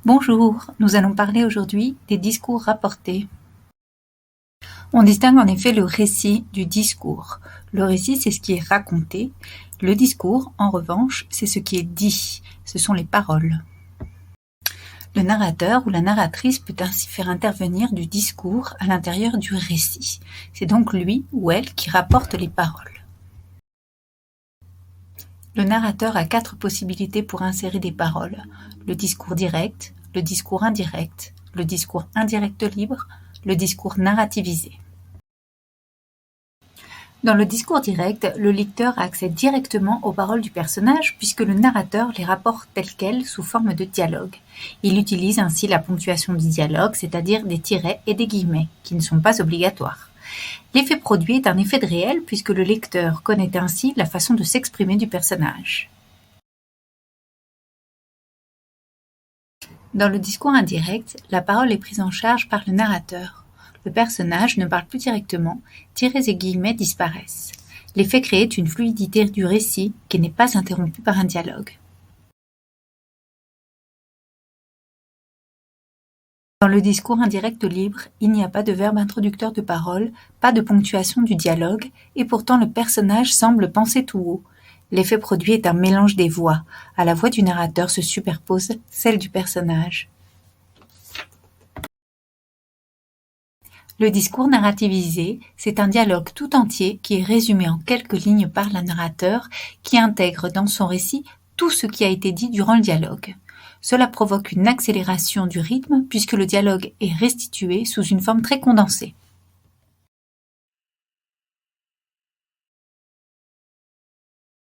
Bonjour, nous allons parler aujourd'hui des discours rapportés. On distingue en effet le récit du discours. Le récit, c'est ce qui est raconté. Le discours, en revanche, c'est ce qui est dit. Ce sont les paroles. Le narrateur ou la narratrice peut ainsi faire intervenir du discours à l'intérieur du récit. C'est donc lui ou elle qui rapporte les paroles. Le narrateur a 4 possibilités pour insérer des paroles. Le discours direct, le discours indirect, le discours indirect libre, le discours narrativisé. Dans le discours direct, le lecteur a accès directement aux paroles du personnage puisque le narrateur les rapporte telles quelles sous forme de dialogue. Il utilise ainsi la ponctuation du dialogue, c'est-à-dire des tirets et des guillemets, qui ne sont pas obligatoires. L'effet produit est un effet de réel puisque le lecteur connaît ainsi la façon de s'exprimer du personnage. Dans le discours indirect, la parole est prise en charge par le narrateur. Le personnage ne parle plus directement, tirets et guillemets disparaissent. L'effet créé est une fluidité du récit qui n'est pas interrompue par un dialogue. Dans le discours indirect libre, il n'y a pas de verbe introducteur de parole, pas de ponctuation du dialogue, et pourtant le personnage semble penser tout haut. L'effet produit est un mélange des voix. À la voix du narrateur se superpose celle du personnage. Le discours narrativisé, c'est un dialogue tout entier qui est résumé en quelques lignes par le narrateur qui intègre dans son récit tout ce qui a été dit durant le dialogue. Cela provoque une accélération du rythme puisque le dialogue est restitué sous une forme très condensée.